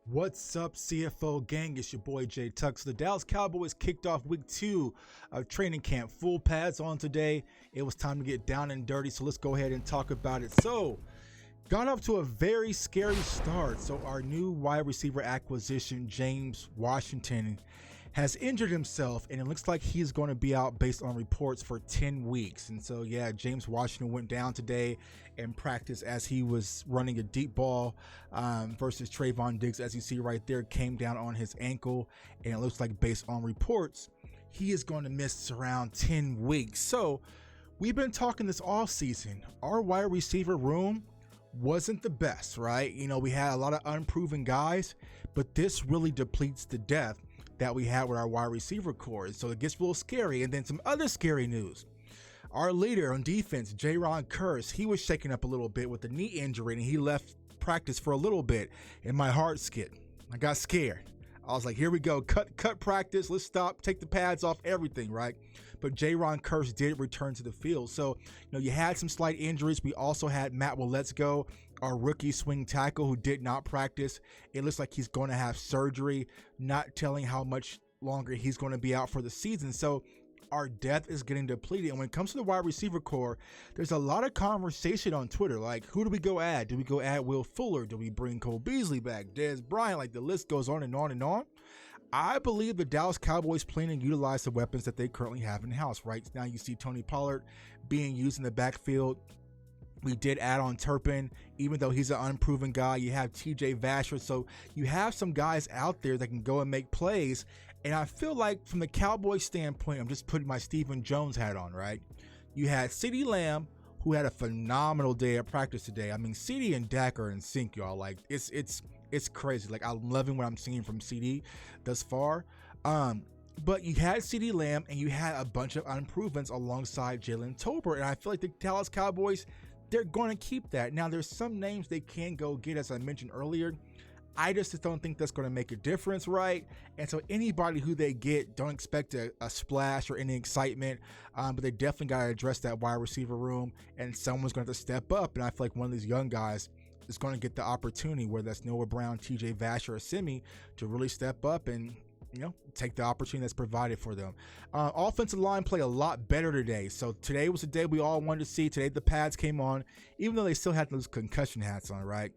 What's up, CFO gang? It's your boy Jay Tuck. So the Dallas Cowboys kicked off week 2 of training camp. Full pads on today. It was time to get down and dirty, so let's go ahead and talk about it. So, got off to a very scary start. So our new wide receiver acquisition, James Washington, has injured himself, and it looks like he's going to be out based on reports for 10 weeks. And so, yeah, James Washington went down today in practice as he was running a deep ball versus Trayvon Diggs, as you see right there, came down on his ankle, and it looks like based on reports, he is going to miss around 10 weeks. So we've been talking this off season. Our wide receiver room wasn't the best, right? You know, we had a lot of unproven guys, but this really depletes the depth that we had with our wide receiver core. So it gets a little scary. And then some other scary news. Our leader on defense, Jaron Kearse, he was shaken up a little bit with a knee injury, and he left practice for a little bit, and my heart skipped. I got scared. I was like, here we go, cut practice, let's stop, take the pads off, everything, right? But Jaron Kearse did return to the field. So, you know, you had some slight injuries. We also had Matt Go, our rookie swing tackle, who did not practice. It looks like he's going to have surgery, not telling how much longer he's going to be out for the season. So our depth is getting depleted. And when it comes to the wide receiver core, there's a lot of conversation on Twitter. Like, who do we go add? Do we go add Will Fuller? Do we bring Cole Beasley back? Dez Bryant? Like, the list goes on and on and on. I believe the Dallas Cowboys plan to utilize the weapons that they currently have in-house. Right now you see Tony Pollard being used in the backfield. We did add on Turpin, even though he's an unproven guy. You have TJ Vasher. So you have some guys out there that can go and make plays. And I feel like from the Cowboys standpoint, I'm just putting my Stephen Jones hat on, right? You had CeeDee Lamb, who had a phenomenal day at practice today. I mean, CeeDee and Dak are in sync, y'all. Like, it's crazy. Like, I'm loving what I'm seeing from CeeDee thus far. But you had CeeDee Lamb, and you had a bunch of unprovens alongside Jalen Tolbert. And I feel like the Dallas Cowboys, they're going to keep that. Now, there's some names they can go get, as I mentioned earlier. I just don't think that's going to make a difference, right? And so anybody who they get, don't expect a splash or any excitement, but they definitely got to address that wide receiver room, and someone's going to have to step up. And I feel like one of these young guys is going to get the opportunity, whether that's Noah Brown, TJ Vasher, or Simi, to really step up and, you know, take the opportunity that's provided for them. Offensive line play a lot better today. So today was the day we all wanted to see. Today the pads came on, even though they still had those concussion hats on, right?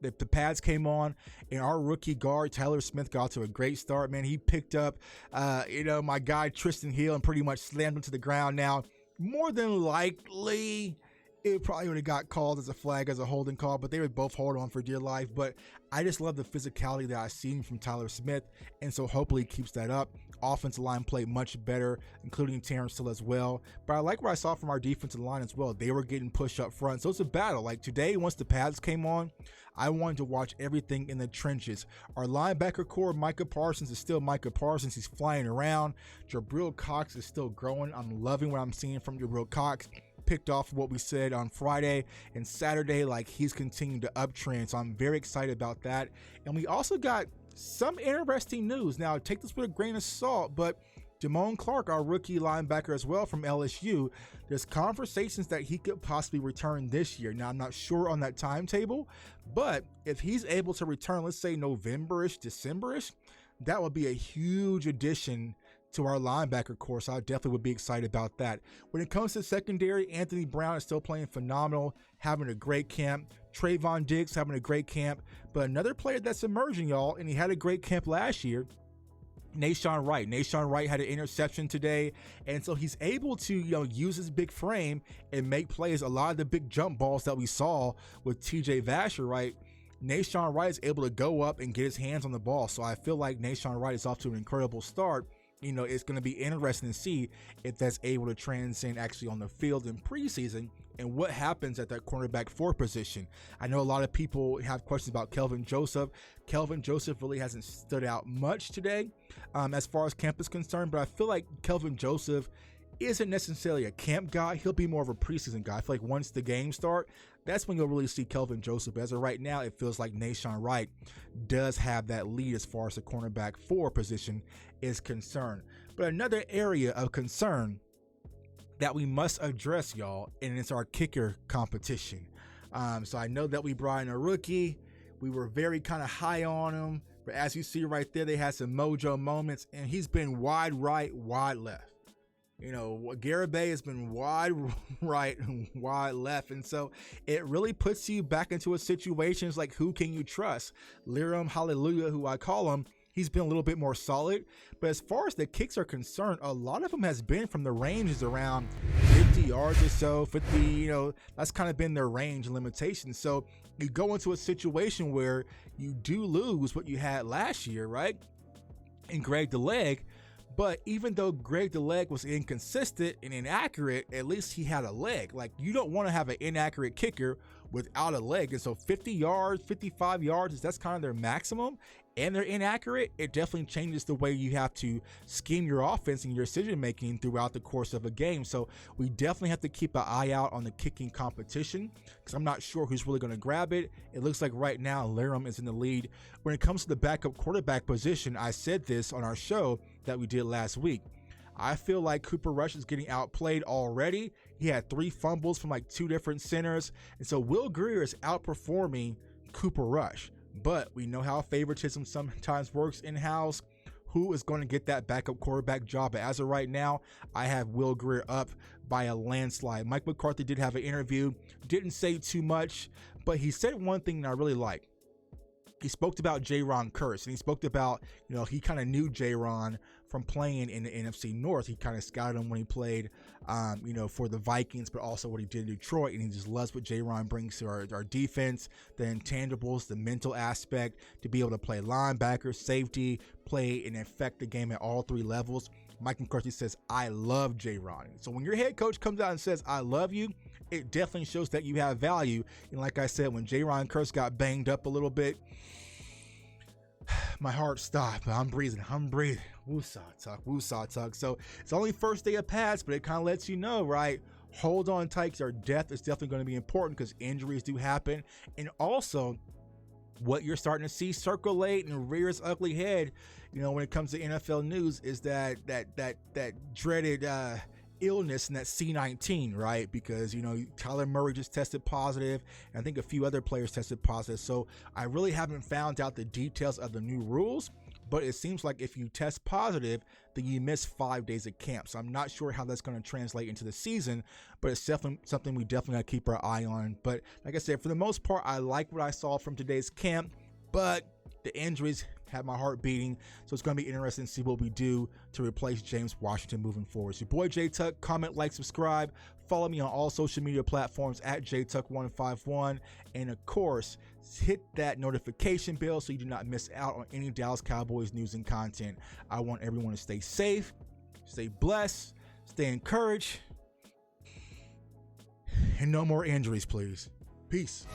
The pads came on, and our rookie guard, Tyler Smith, got to a great start, man. He picked up, my guy, Tristan Hill, and pretty much slammed him to the ground. Now, more than likely, it probably would have got called as a flag, as a holding call, but they would both hold on for dear life. But I just love the physicality that I've seen from Tyler Smith, and so hopefully he keeps that up. Offensive line played much better, including Terrence Hill as well. But I like what I saw from our defensive line as well. They were getting pushed up front, so it's a battle. Like today, once the pads came on, I wanted to watch everything in the trenches. Our linebacker core, Micah Parsons, is still Micah Parsons. He's flying around. Jabril Cox is still growing. I'm loving what I'm seeing from Jabril Cox. Picked off what we said on Friday and Saturday, like he's continuing to uptrend. So I'm very excited about that. And we also got some interesting news. Now, take this with a grain of salt, but Damone Clark, our rookie linebacker as well from LSU, there's conversations that he could possibly return this year. Now, I'm not sure on that timetable, but if he's able to return, let's say November-ish, December-ish, that would be a huge addition to our linebacker core. So I definitely would be excited about that. When it comes to secondary, Anthony Brown is still playing phenomenal, having a great camp. Trayvon Diggs having a great camp. But another player that's emerging, y'all, and he had a great camp last year, Shawn Wright. Shawn Wright had an interception today, and so he's able to, use his big frame and make plays. A lot of the big jump balls that we saw with TJ Vasher, right? Shawn Wright is able to go up and get his hands on the ball. So I feel like Shawn Wright is off to an incredible start. It's going to be interesting to see if that's able to transcend actually on the field in preseason and what happens at that cornerback 4 position. I know a lot of people have questions about Kelvin Joseph. Kelvin Joseph really hasn't stood out much today as far as camp is concerned, but I feel like Kelvin Joseph isn't necessarily a camp guy. He'll be more of a preseason guy. I feel like once the games start, that's when you'll really see Kelvin Joseph. As of right now, it feels like Shawn Wright does have that lead as far as the cornerback 4 position is concerned. But another area of concern that we must address, y'all, and it's our kicker competition. So I know that we brought in a rookie. We were very kind of high on him, but as you see right there, they had some mojo moments, and he's been wide right, wide left. You know, Garibay has been wide right and wide left. And so it really puts you back into a situation like, who can you trust? Liram Hallelujah, who I call him, he's been a little bit more solid. But as far as the kicks are concerned, a lot of them has been from the ranges around 50 yards or so, 50, you know, that's kind of been their range and limitation. So you go into a situation where you do lose what you had last year, right? And Greg the Leg. But even though Greg the Leg was inconsistent and inaccurate, at least he had a leg. Like, you don't want to have an inaccurate kicker without a leg. And so 50 yards, 55 yards, that's kind of their maximum. And they're inaccurate. It definitely changes the way you have to scheme your offense and your decision making throughout the course of a game. So we definitely have to keep an eye out on the kicking competition, because I'm not sure who's really going to grab it. It looks like right now Liram is in the lead. When it comes to the backup quarterback position, I said this on our show that we did last week. I feel like Cooper Rush is getting outplayed already. He had 3 fumbles from like 2 different centers. And so Will Grier is outperforming Cooper Rush. But we know how favoritism sometimes works in-house. Who is going to get that backup quarterback job? But as of right now, I have Will Grier up by a landslide. Mike McCarthy did have an interview, didn't say too much, but he said one thing that I really like. He spoke about J-Ron Curse, and he spoke about, you know, he kind of knew J-Ron from playing in the NFC North. He kind of scouted him when he played, you know, for the Vikings, but also what he did in Detroit, and he just loves what J-Ron brings to our defense, the intangibles, the mental aspect, to be able to play linebacker, safety, play and affect the game at all 3 levels. Mike McCarthy says, I love J-Ron. So when your head coach comes out and says, I love you, it definitely shows that you have value. And like I said, when J-Ron Curse got banged up a little bit, my heart stopped, but I'm breathing. Woosah tuck. So it's only first day of pads, but it kind of lets you know, right? Hold on tight, because our depth is definitely going to be important, because injuries do happen. And also, what you're starting to see circulate and rear its ugly head, you know, when it comes to NFL news, is that dreaded illness and that C19, right? Because, you know, Tyler Murray just tested positive, and I think a few other players tested positive. So I really haven't found out the details of the new rules, but it seems like if you test positive, then you miss 5 days of camp. So I'm not sure how that's going to translate into the season, but it's definitely something we definitely got to keep our eye on. But like I said, for the most part, I like what I saw from today's camp, but the injuries had my heart beating. So it's going to be interesting to see what we do to replace James Washington moving forward. So your boy J Tuck, comment, like, subscribe. Follow me on all social media platforms at JTuck151. And of course, hit that notification bell so you do not miss out on any Dallas Cowboys news and content. I want everyone to stay safe, stay blessed, stay encouraged, and no more injuries, please. Peace.